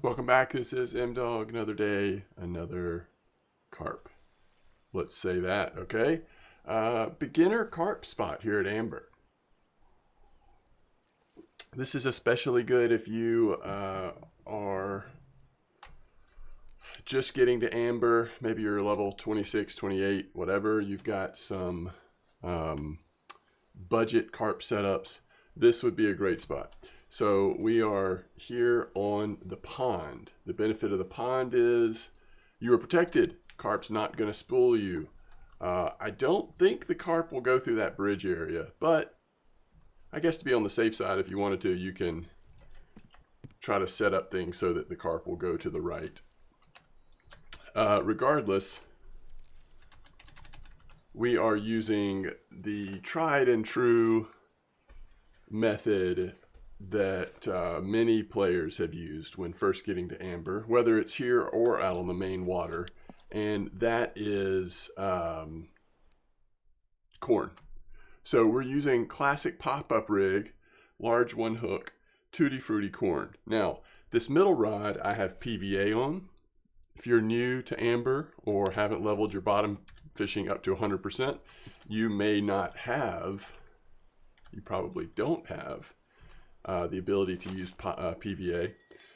Welcome back. This is M-Dog. Another day, another carp. Let's say that, okay? Beginner carp spot here at Amber. This is especially good if you are just getting to Amber. Maybe you're level 26, 28, whatever. You've got some budget carp setups. This would be a great spot. So we are here on the pond. The benefit of the pond is you are protected. Carp's not going to spool you. I don't think the carp will go through that bridge area, but I guess to be on the safe side, if you wanted to, you can try to set up things so that the carp will go to the right. Regardless, we are using the tried and true method that many players have used when first getting to Amber, whether it's here or out on the main water, and that is corn. So we're using classic pop-up rig, large one hook, tutti frutti corn. Now, this middle rod I have PVA on. If you're new to Amber or haven't leveled your bottom fishing up to 100%, you may not have, you probably don't have the ability to use PVA.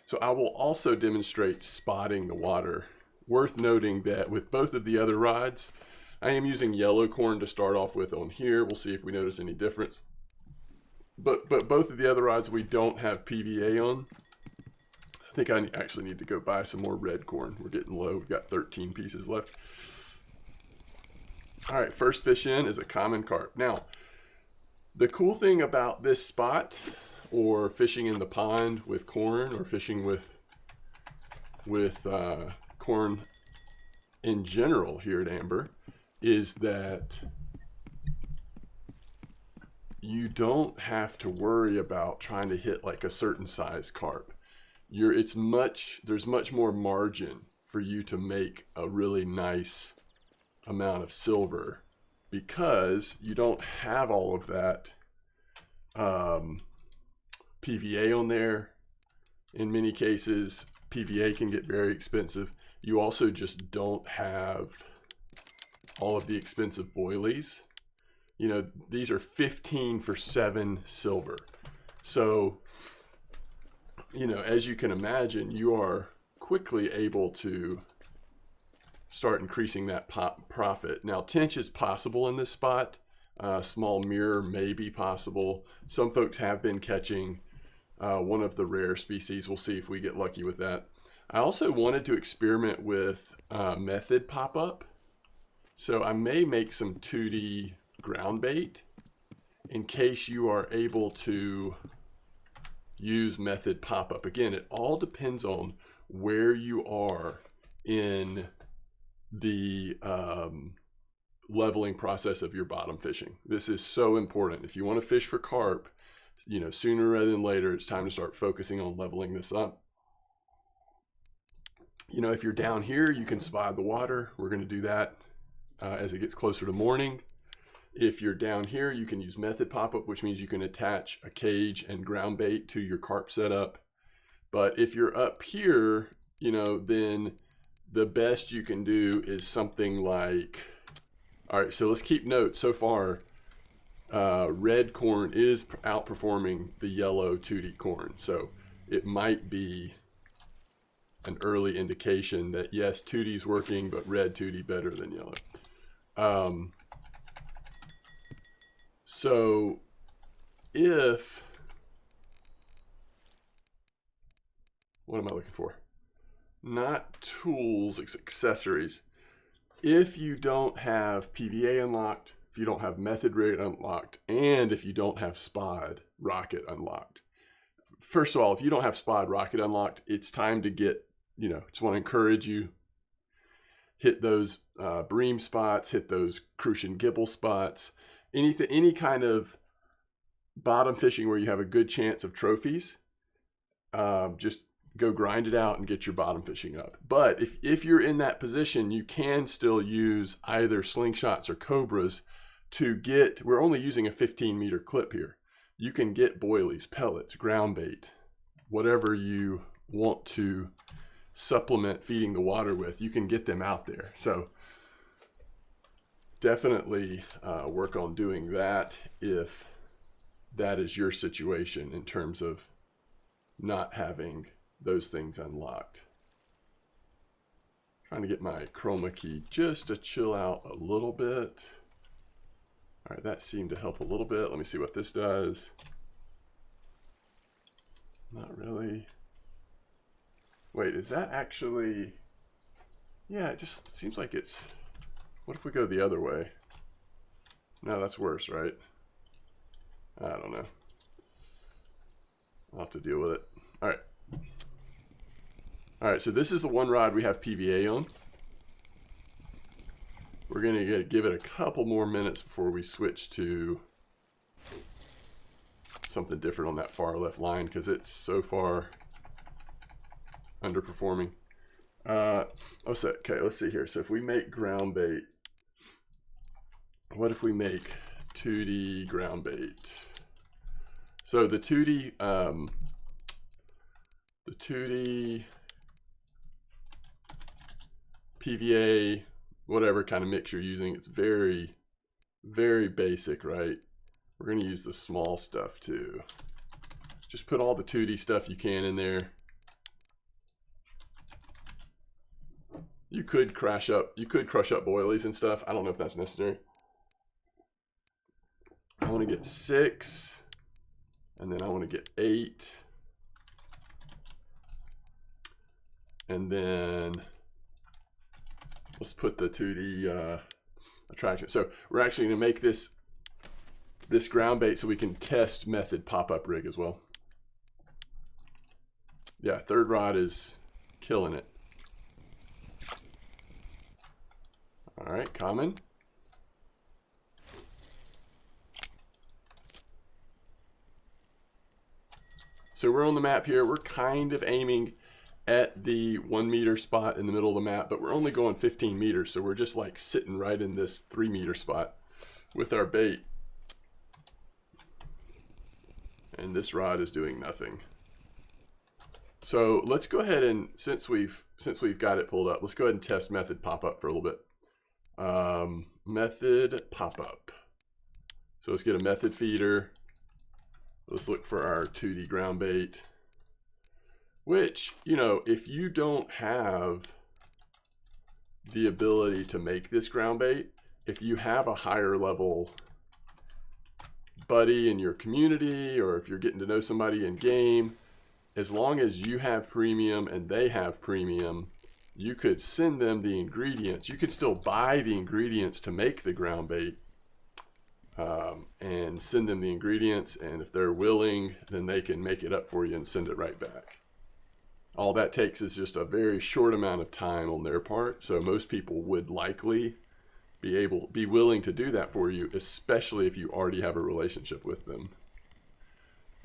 So I will also demonstrate spotting the water. Worth noting that with both of the other rods, I am using yellow corn to start off with on here. We'll see if we notice any difference. But both of the other rods we don't have PVA on. I think I actually need to go buy some more red corn. We're getting low. We've got 13 pieces left. All right, first fish in is a common carp. Now, the cool thing about this spot, or fishing in the pond with corn, or fishing with corn in general here at Amber, is that you don't have to worry about trying to hit like a certain size carp. There's much more margin for you to make a really nice amount of silver because you don't have all of that PVA on there. In many cases, PVA can get very expensive. You also just don't have all of the expensive boilies. You know, these are 15 for 7 silver. So, you know, as you can imagine, you are quickly able to start increasing that profit. Now, tench is possible in this spot. Small mirror may be possible. Some folks have been catching one of the rare species. We'll see if we get lucky with that. I also wanted to experiment with method pop-up. So I may make some 2D ground bait in case you are able to use method pop-up. Again, it all depends on where you are in the leveling process of your bottom fishing. This is so important. If you want to fish for carp, you know, sooner rather than later, it's time to start focusing on leveling this up. You know, if you're down here, you can spot the water. We're going to do that as it gets closer to morning. If you're down here, you can use method pop-up, which means you can attach a cage and ground bait to your carp setup. But if you're up here, you know, then the best you can do is something like, all right, so let's keep note. So far, red corn is outperforming the yellow 2D corn. So it might be an early indication that yes, 2D is working, but red 2D better than yellow. So if, what am I looking for? Not tools, it's accessories. If you don't have PVA unlocked, if you don't have method rig unlocked, and if you don't have spod rocket unlocked. First of all, if you don't have spod rocket unlocked, it's time to get, you know, just want to encourage you, hit those bream spots, hit those crucian gibble spots, anything, any kind of bottom fishing where you have a good chance of trophies. Just go grind it out and get your bottom fishing up. But if you're in that position, you can still use either slingshots or cobras to get, we're only using a 15-meter clip here. You can get boilies, pellets, ground bait, whatever you want to supplement feeding the water with, you can get them out there. So definitely work on doing that if that is your situation in terms of not having those things unlocked. Trying to get my chroma key just to chill out a little bit. All right, that seemed to help a little bit. Let me see what this does. Not really. Wait, is that actually... Yeah, it just seems like it's... What if we go the other way? No, that's worse, right? I don't know. I'll have to deal with it. All right. All right, so this is the one rod we have PVA on. We're going to give it a couple more minutes before we switch to something different on that far left line because it's so far underperforming. Okay, let's see here. So if we make ground bait, what if we make 2D ground bait? So the 2D PVA, whatever kind of mix you're using, it's very, very basic, right? We're going to use the small stuff too. Just put all the 2D stuff you can in there. You could crush up boilies and stuff. I don't know if that's necessary. I want to get 6, and then I want to get 8, and then let's put the 2D attraction. So we're actually going to make this ground bait so we can test method pop-up rig as well. Yeah, third rod is killing it. All right, common. So we're on the map here. We're kind of aiming at the 1 meter spot in the middle of the map, but we're only going 15 meters. So we're just like sitting right in this 3 meter spot with our bait. And this rod is doing nothing. So let's go ahead and, since we've got it pulled up, let's go ahead and test method pop-up for a little bit. Method pop-up. So let's get a method feeder. Let's look for our 2D ground bait, which, you know, if you don't have the ability to make this ground bait, if you have a higher level buddy in your community, or if you're getting to know somebody in game, as long as you have premium and they have premium, you could send them the ingredients. You could still buy the ingredients to make the ground bait, and send them the ingredients, and if they're willing, then they can make it up for you and send it right back. All that takes is just a very short amount of time on their part, so most people would likely be willing to do that for you, especially if you already have a relationship with them.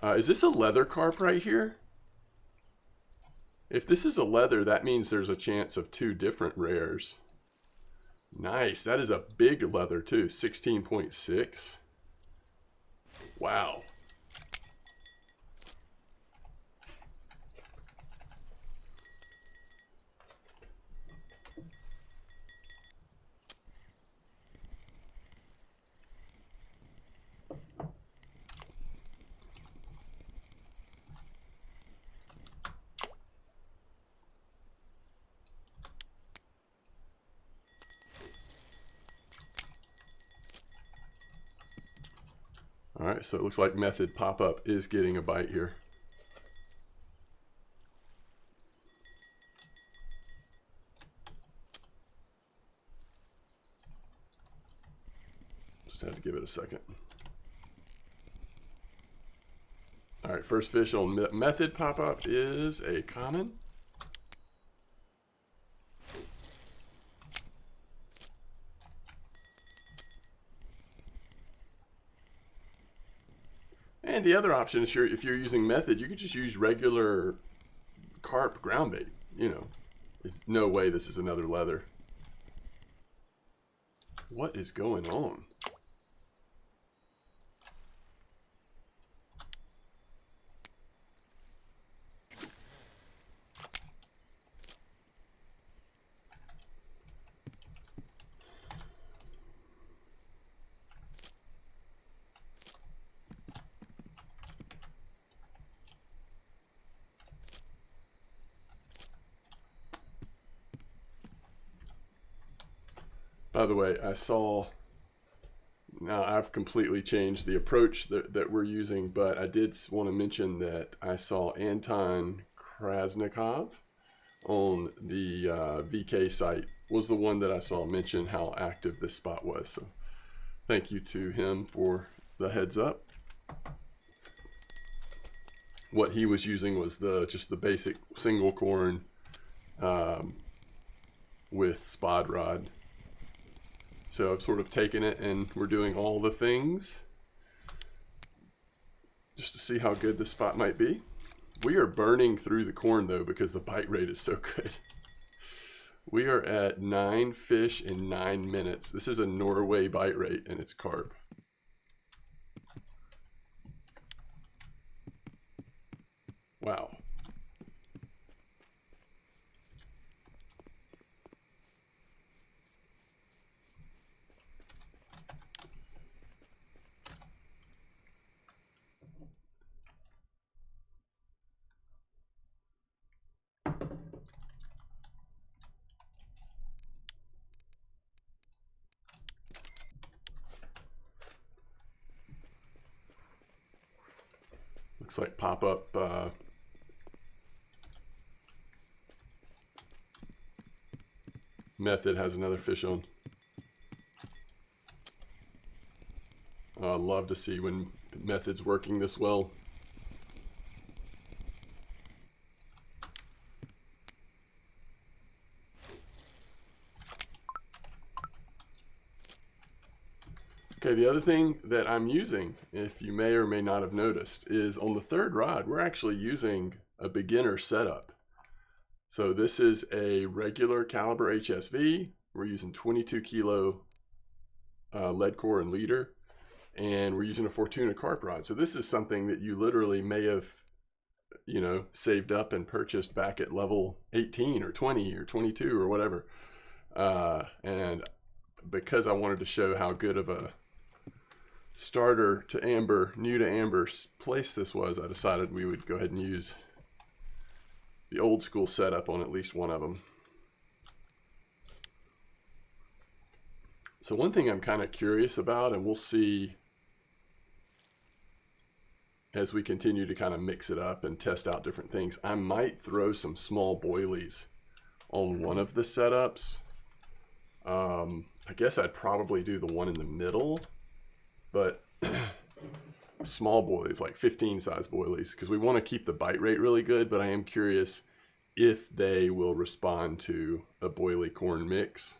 Is this a leather carp right here? If this is a leather, that means there's a chance of 2 different rares. Nice, that is a big leather too, 16.6. Wow. All right, so it looks like method pop-up is getting a bite here. Just had to give it a second. All right, first fish on method pop-up is a common. And the other option is if you're using method, you could just use regular carp ground bait. You know, there's no way this is another leather. What is going on? By the way, I saw, now I've completely changed the approach that we're using, but I did want to mention that I saw Anton Krasnikov on the VK site was the one that I saw mention how active this spot was. So thank you to him for the heads up. What he was using was just the basic single corn with spod rod. So I've sort of taken it and we're doing all the things just to see how good this spot might be. We are burning through the corn though because the bite rate is so good. We are at 9 fish in 9 minutes. This is a Norway bite rate and it's carp. Wow. Looks like pop-up method has another fish on. I love to see when method's working this well. Okay, the other thing that I'm using, if you may or may not have noticed, is on the third rod, we're actually using a beginner setup. So this is a regular caliber HSV. We're using 22 kilo lead core and leader, and we're using a Fortuna carp rod. So this is something that you literally may have, you know, saved up and purchased back at level 18 or 20 or 22 or whatever. And because I wanted to show how good of a starter to amber, new to amber place this was, I decided we would go ahead and use the old school setup on at least one of them. So one thing I'm kind of curious about, and we'll see as we continue to kind of mix it up and test out different things, I might throw some small boilies on one of the setups. I guess I'd probably do the one in the middle, but small boilies, like 15 size boilies, because we want to keep the bite rate really good, but I am curious if they will respond to a boilie corn mix.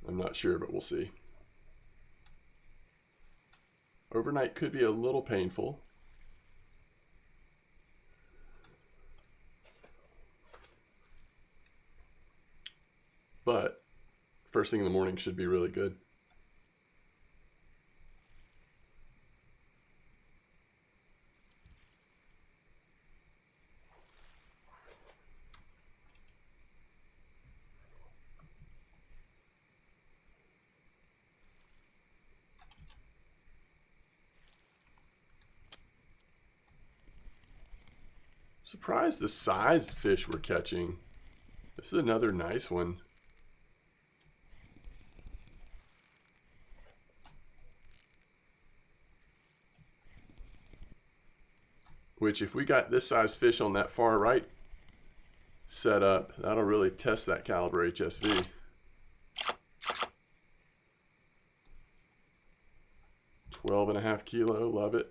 I'm not sure, but we'll see. Overnight could be a little painful. But first thing in the morning should be really good. Surprised the size fish we're catching. This is another nice one. Which, if we got this size fish on that far right setup, that'll really test that caliber HSV. $12.5 kilo, love it.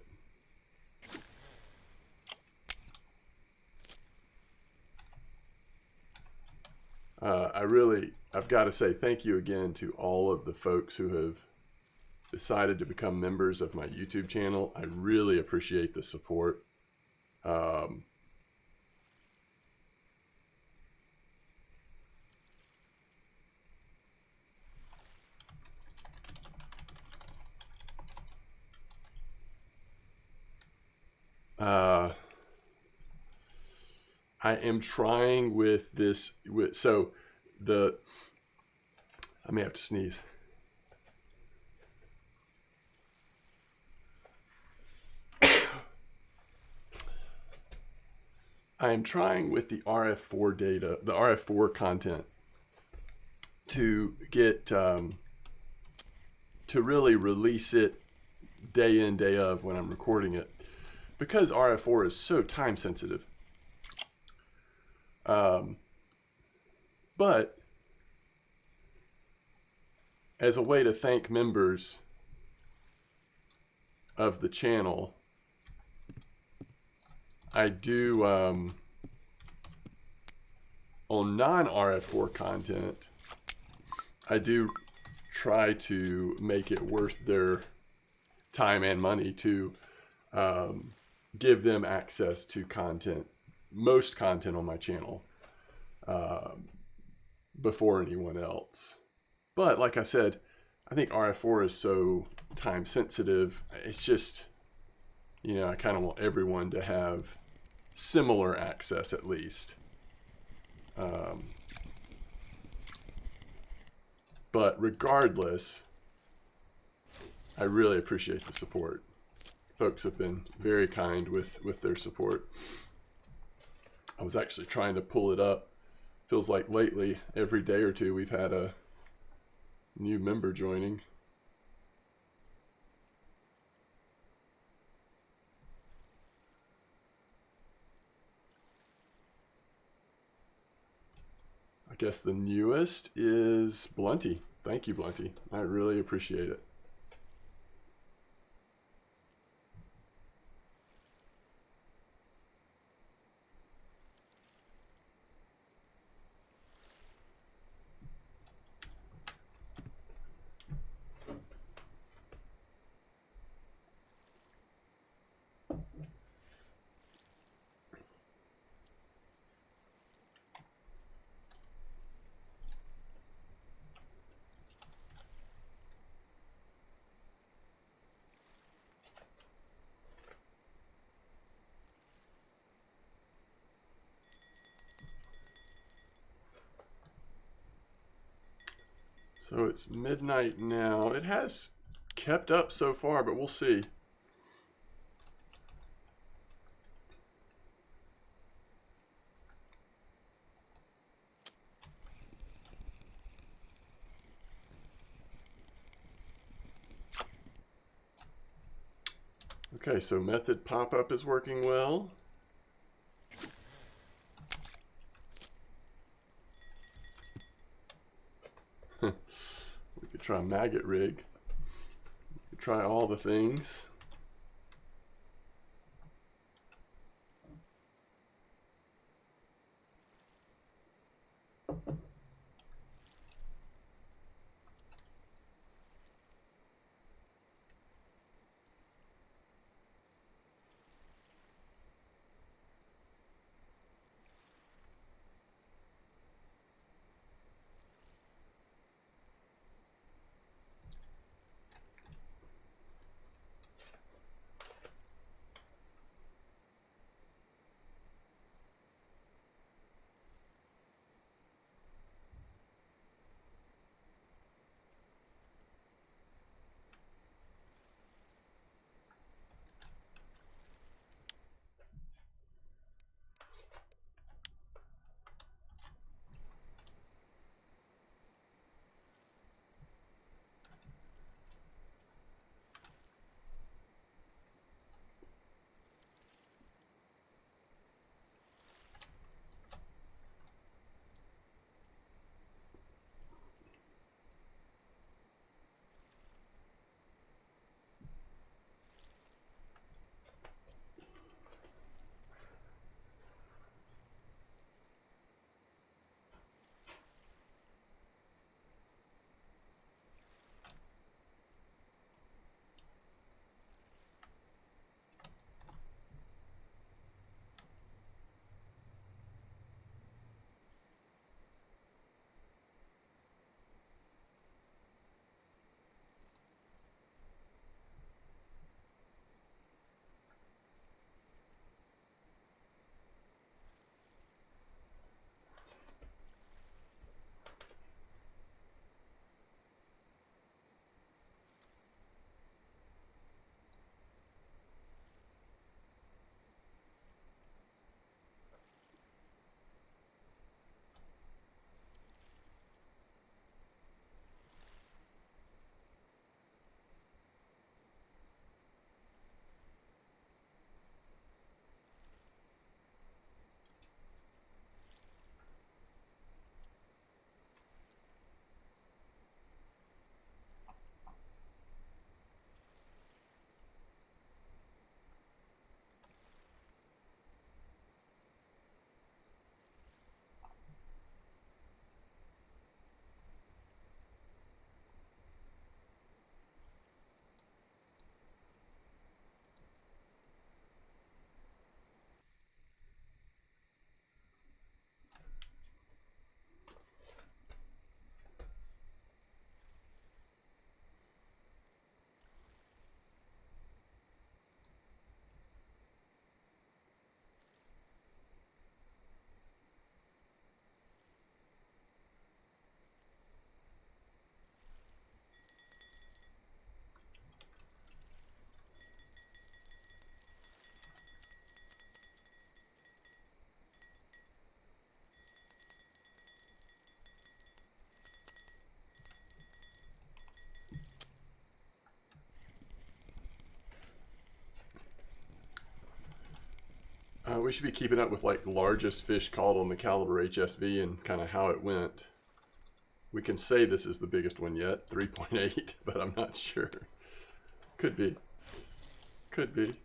I've got to say thank you again to all of the folks who have decided to become members of my YouTube channel. I really appreciate the support. I am trying with this, so I may have to sneeze. I am trying with the RF4 data, the RF4 content, to get to really release it day in, day of when I'm recording it, because RF4 is so time sensitive. But as a way to thank members of the channel, I do on non-RF4 content, I do try to make it worth their time and money to give them access to content, most content on my channel, before anyone else. But like I said, I think RF4 is so time sensitive. It's just, you know, I kind of want everyone to have similar access at least. But regardless, I really appreciate the support. Folks have been very kind with their support. I was actually trying to pull it up. Feels like lately, every day or two, we've had a new member joining. I guess the newest is Blunty. Thank you, Blunty. I really appreciate it. So it's midnight now. It has kept up so far, but we'll see. Okay, so method pop-up is working well. We could try maggot rig. We could try all the things. we should be keeping up with like largest fish caught on the Caliber HSV and kind of how it went. We can say this is the biggest one yet, 3.8, but I'm not sure. Could be. Could be.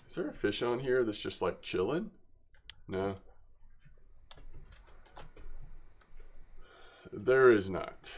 Is there a fish on here that's just like chilling? No. There is not.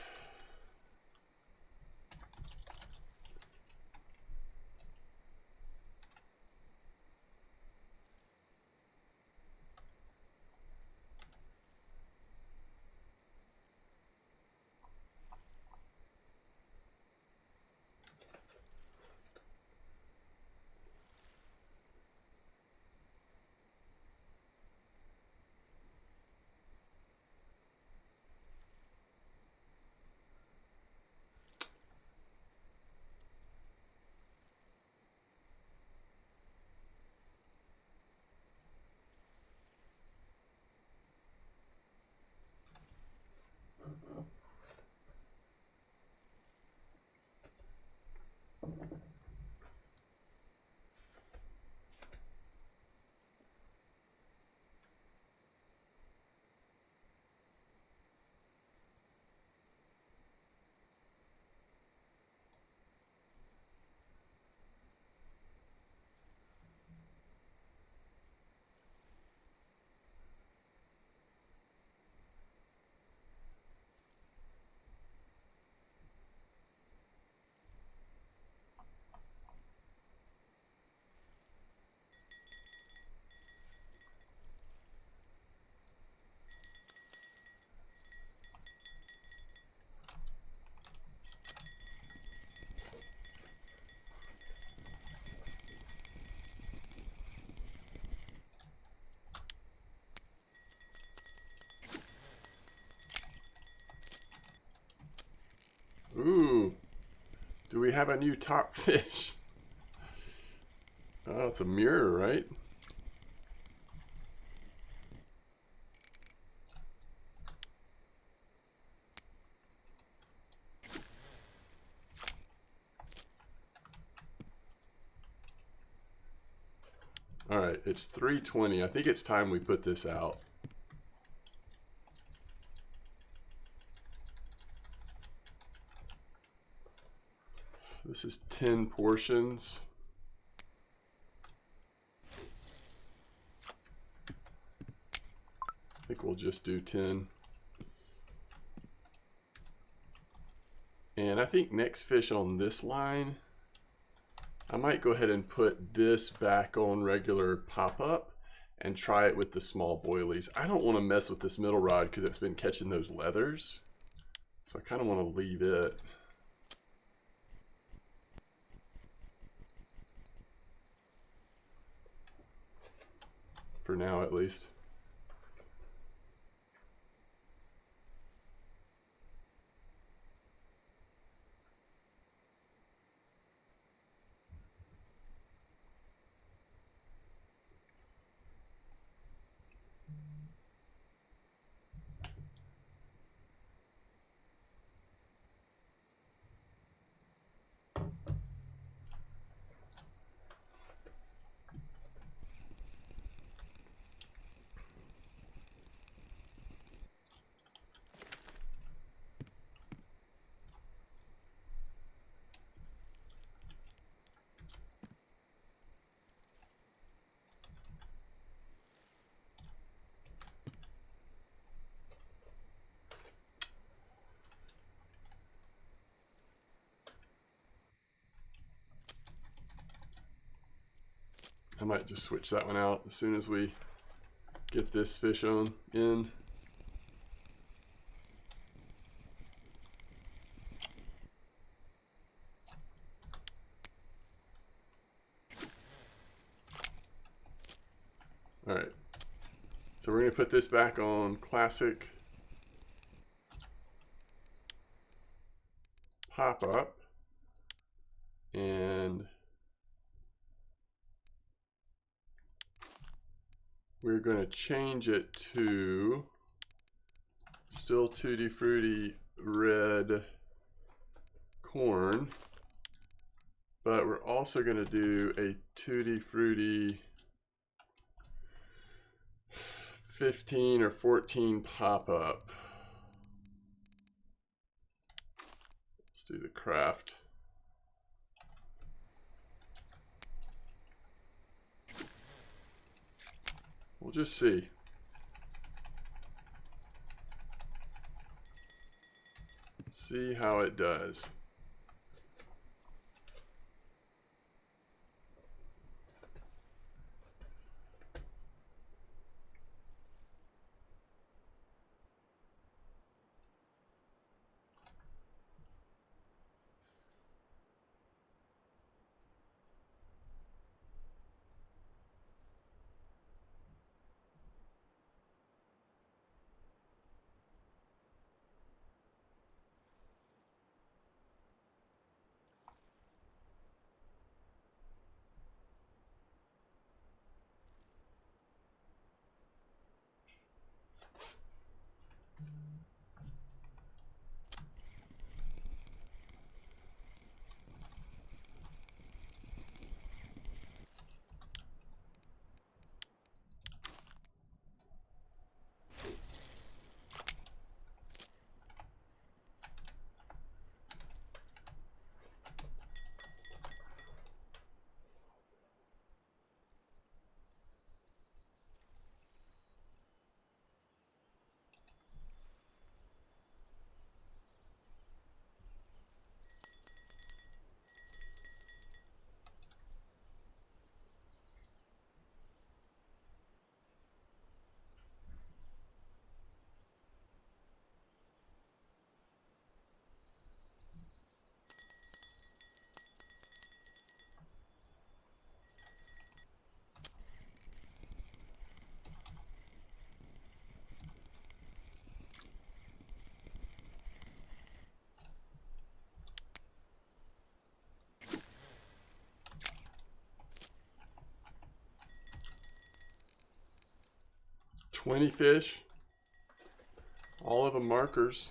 Ooh, do we have a new top fish? Oh, it's a mirror, right? All right, it's 3:20. I think it's time we put this out. This is 10 portions. I think we'll just do 10. And I think next fish on this line, I might go ahead and put this back on regular pop-up and try it with the small boilies. I don't want to mess with this middle rod because it's been catching those leathers. So I kind of want to leave it. For now, at least. I might just switch that one out as soon as we get this fish on in. All right, so we're gonna put this back on classic pop-up, and we're going to change it to still Tutti Frutti red corn, but we're also going to do a Tutti Frutti 15 or 14 pop-up. Let's do the craft. We'll just see. See how it does. $20 fish, all of them markers.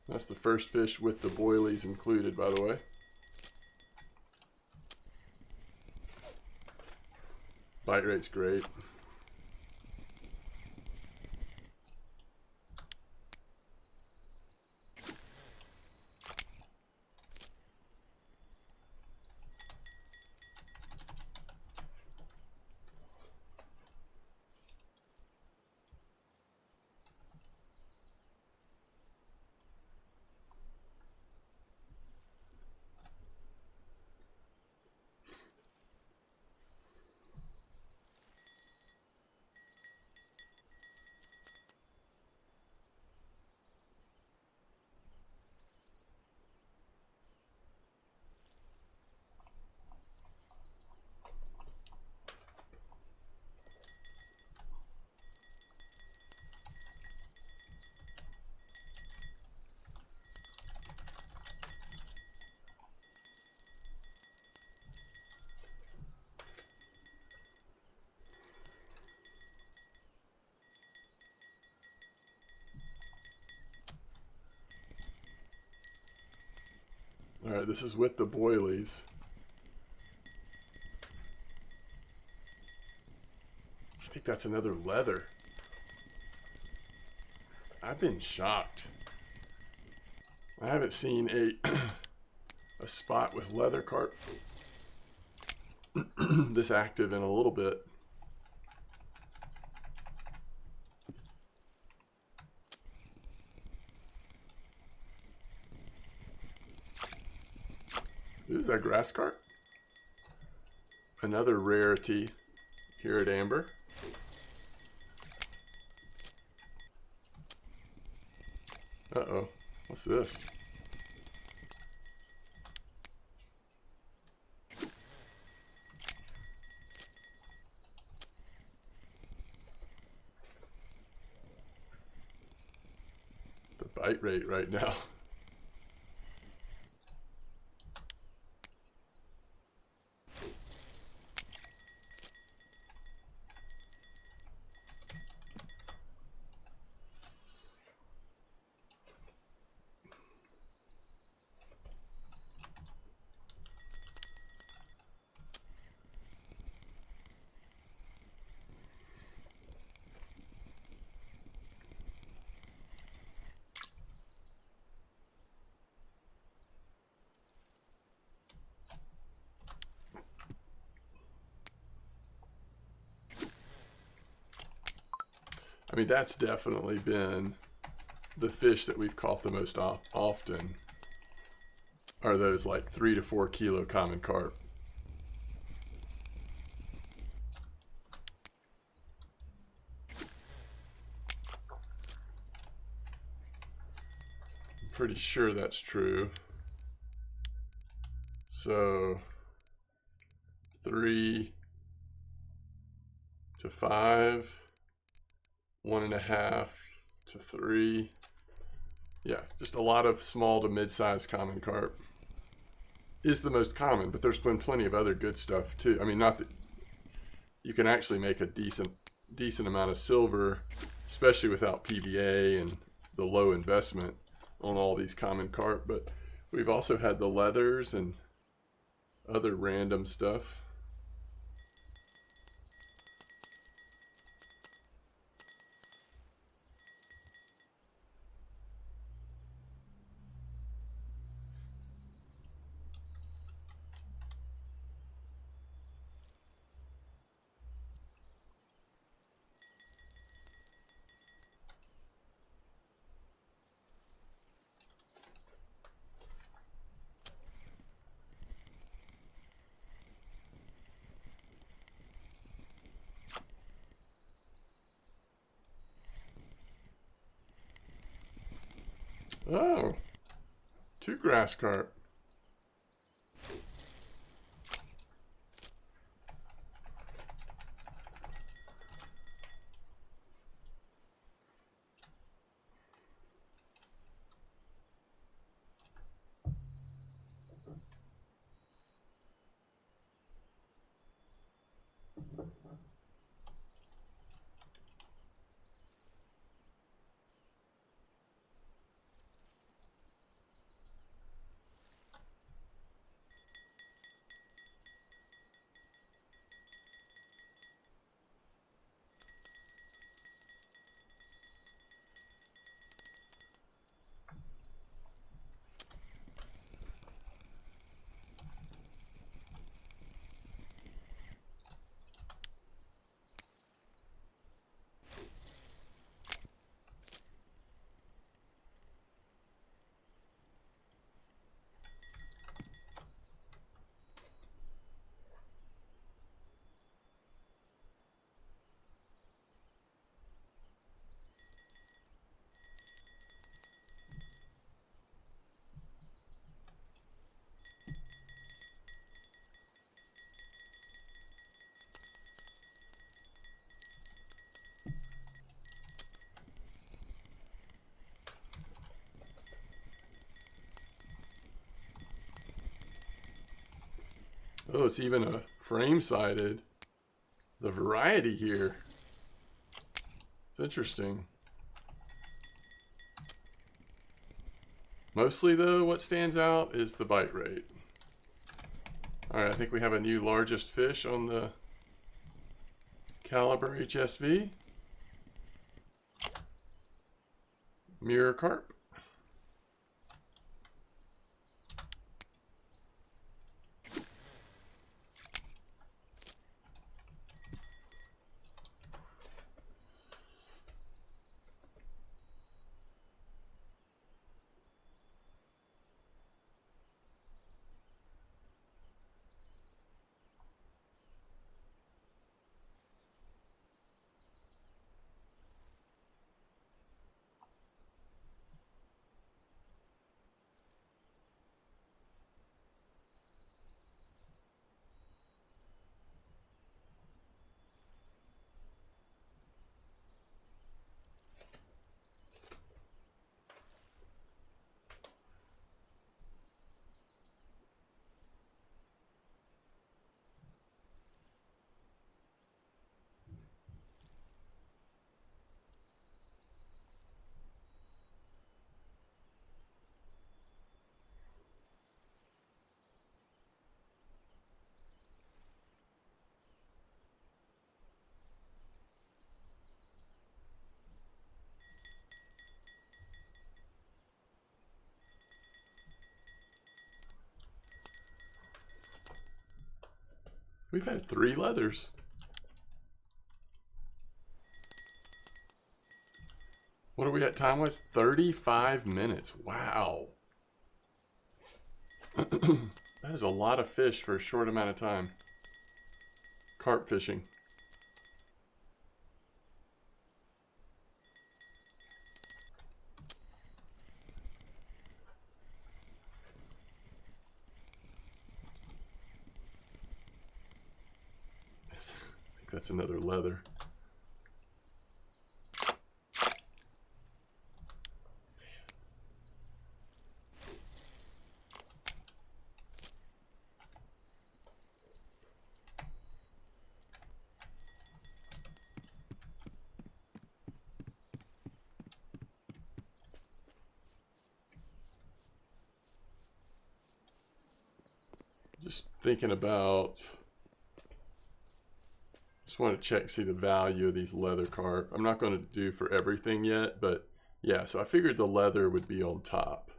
That's the first fish with the boilies included, by the way. Bite rate's great. All right, this is with the boilies. I think that's another leather. I've been shocked. I haven't seen a spot with leather carp this active in a little bit. Ooh, is that grass carp? Another rarity here at Amber. Uh-oh, what's this? bite rate right now. I mean, that's definitely been the fish that we've caught the most often are those like 3 to 4 kilo common carp. I'm pretty sure that's true. So 3 to 5, 1.5 to 3. Yeah, just a lot of small to mid-sized common carp is the most common, but there's been plenty of other good stuff too. I mean, not that you can actually make a decent amount of silver, especially without PVA and the low investment on all these common carp, but we've also had the leathers and other random stuff. Oh, 2 grass carp. Oh, it's even a frame-sided. The variety here. It's interesting. Mostly though, what stands out is the bite rate. All right, I think we have a new largest fish on the caliber HSV. Mirror carp. We've had 3 leathers. What are we at time-wise? 35 minutes. Wow. That is a lot of fish for a short amount of time. Carp fishing. I think that's another leather. Just thinking about, just want to check, see the value of these leather carp. I'm not going to do for everything yet, but yeah, so I figured the leather would be on top.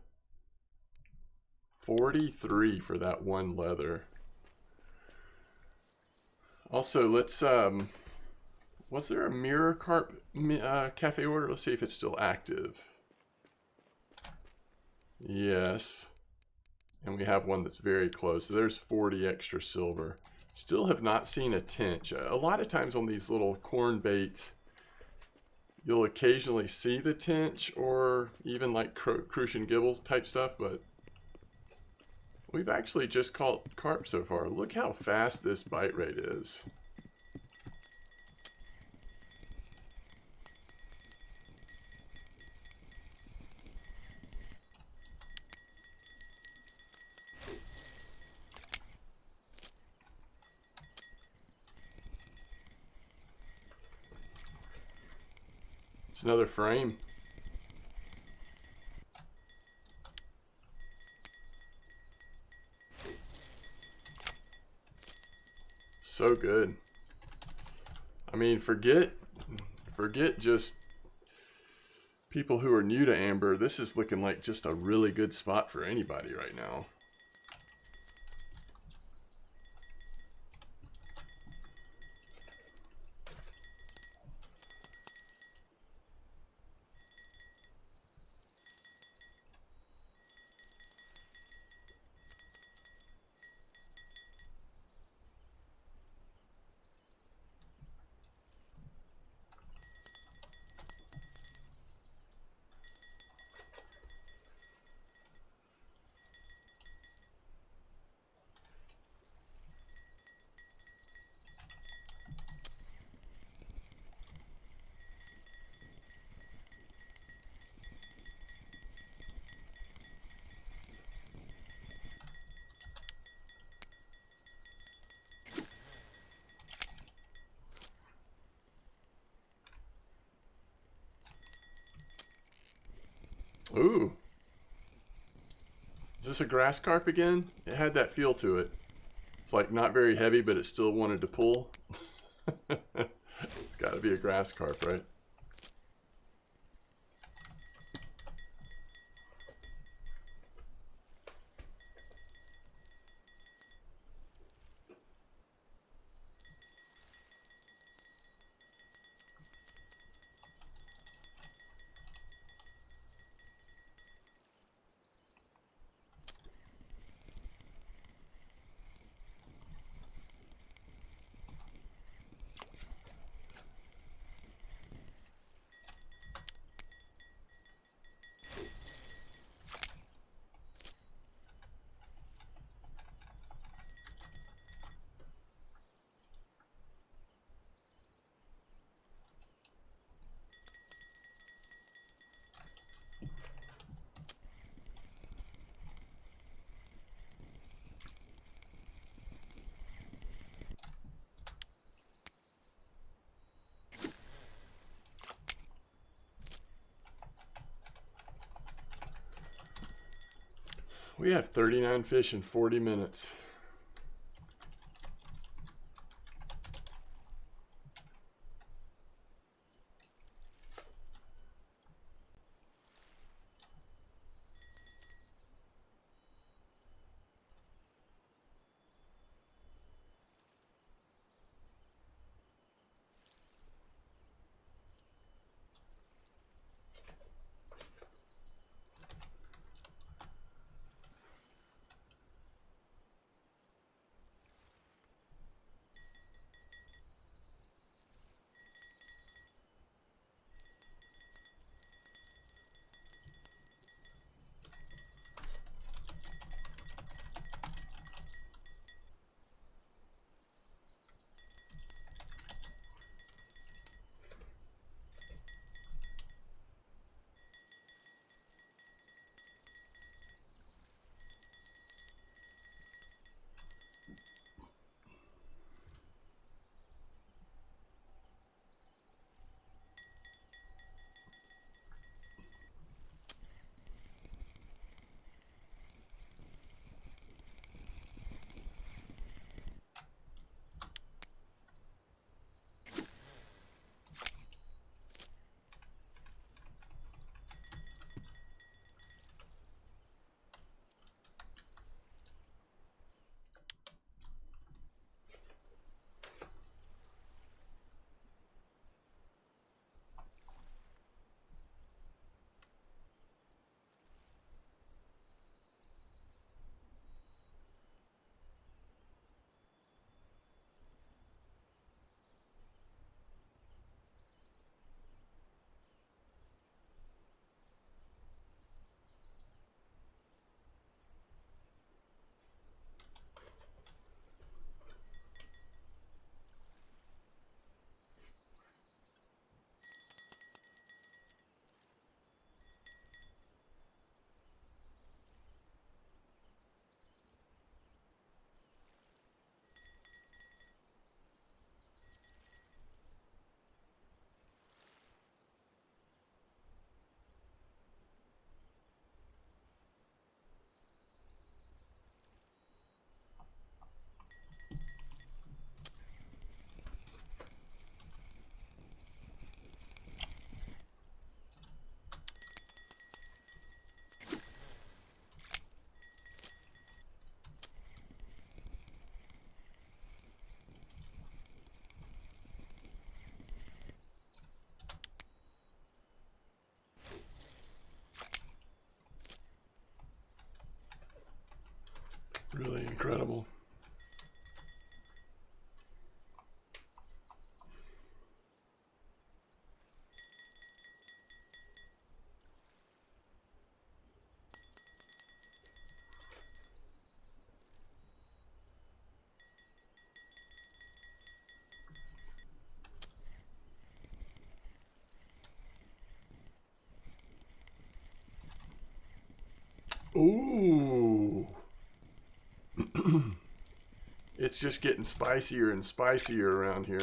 43 for that one leather. Also, let's, was there a mirror carp cafe order? Let's see if it's still active. Yes. And we have one that's very close. So there's 40 extra silver. Still have not seen a tench. A lot of times on these little corn baits, you'll occasionally see the tench or even like crucian gibbles type stuff, but we've actually just caught carp so far. Look how fast this bite rate is. It's another frame. So good. I mean, forget just people who are new to amber. This is looking like just a really good spot for anybody right now. Ooh. Is this a grass carp again? It had that feel to it. It's like not very heavy, but it still wanted to pull. It's got to be a grass carp, right? We have 39 fish in 40 minutes. incredible. Ooh. It's just getting spicier and spicier around here.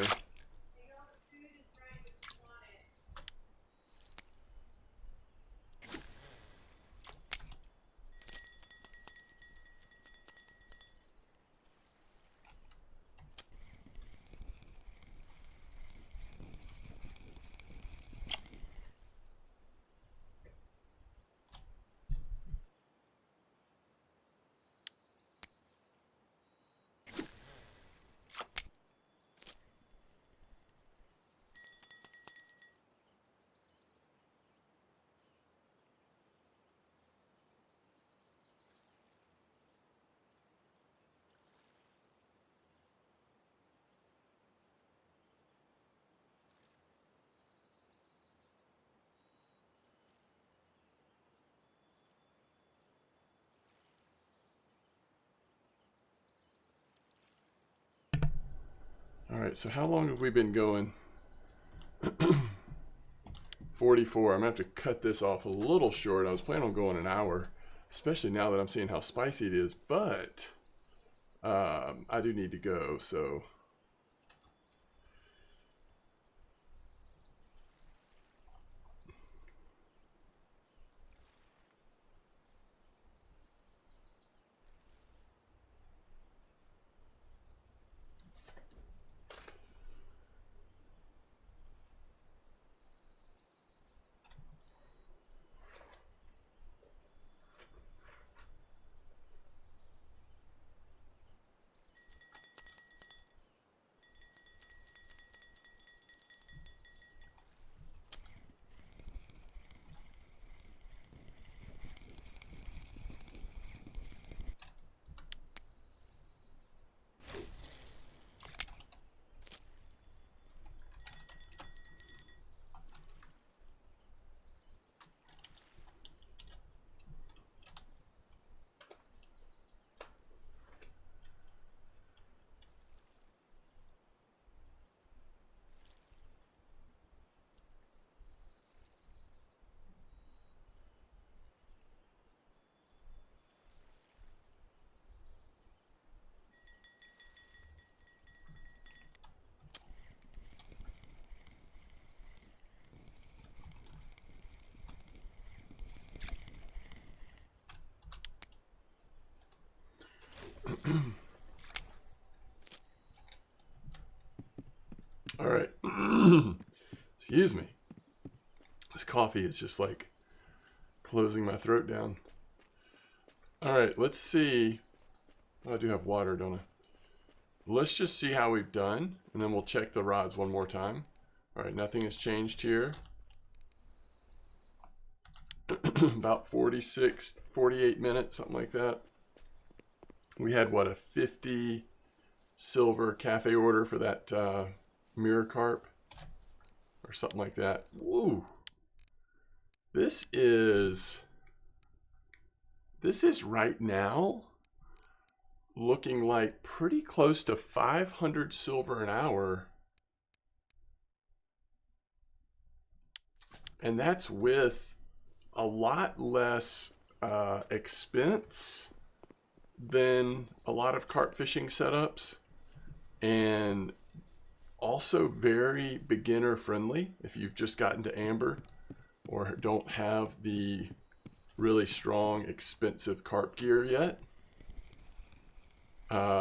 All right, so how long have we been going? 44. I'm gonna have to cut this off a little short. I was planning on going an hour, especially now that I'm seeing how spicy it is, but I do need to go, so. All right. Excuse me. This coffee is just like closing my throat down. All right, let's see. Oh, I do have water, don't I? Let's just see how we've done, and then we'll check the rods one more time. All right, nothing has changed here. About 46, 48 minutes, something like that. We had, what, a 50 silver cafe order for that mirror carp or something like that. Woo! This is right now looking like pretty close to 500 silver an hour. And that's with a lot less expense than a lot of carp fishing setups, and also very beginner friendly if you've just gotten to amber or don't have the really strong expensive carp gear yet.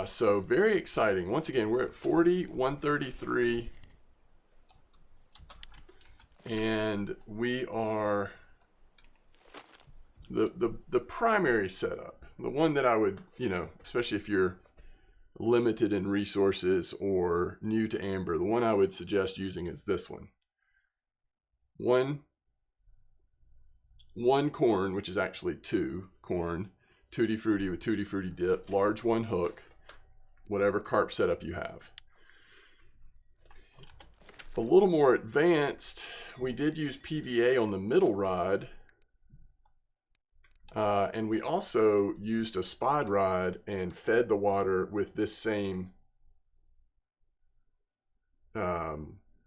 So very exciting. Once again, we're at 40, 133, and we are the primary setup, the one that I would, especially if you're limited in resources or new to amber, the one I would suggest using is this one. One corn, which is actually 2 corn, Tutti Frutti with Tutti Frutti dip, large one hook, whatever carp setup you have. A little more advanced, we did use PVA on the middle rod, and we also used a spod rod and fed the water with this same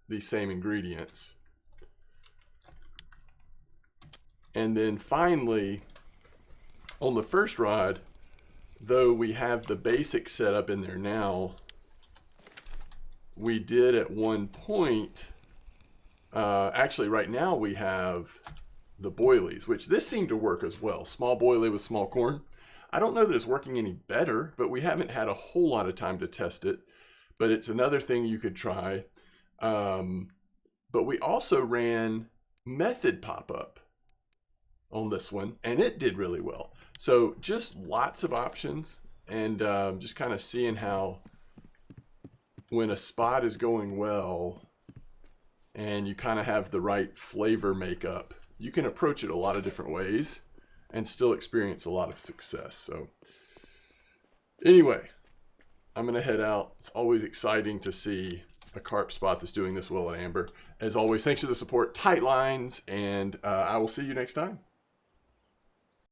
these same ingredients. And then finally, on the first rod, though we have the basic setup in there now, we did at one point, actually right now we have the boilies, which this seemed to work as well. Small boilie with small corn. I don't know that it's working any better, but we haven't had a whole lot of time to test it. But it's another thing you could try. But we also ran method pop-up on this one, and it did really well. So just lots of options, and just kind of seeing how when a spot is going well and you kind of have the right flavor makeup, you can approach it a lot of different ways and still experience a lot of success. So anyway, I'm gonna head out. It's always exciting to see a carp spot that's doing this well at Amber. As always, thanks for the support, tight lines, and I will see you next time.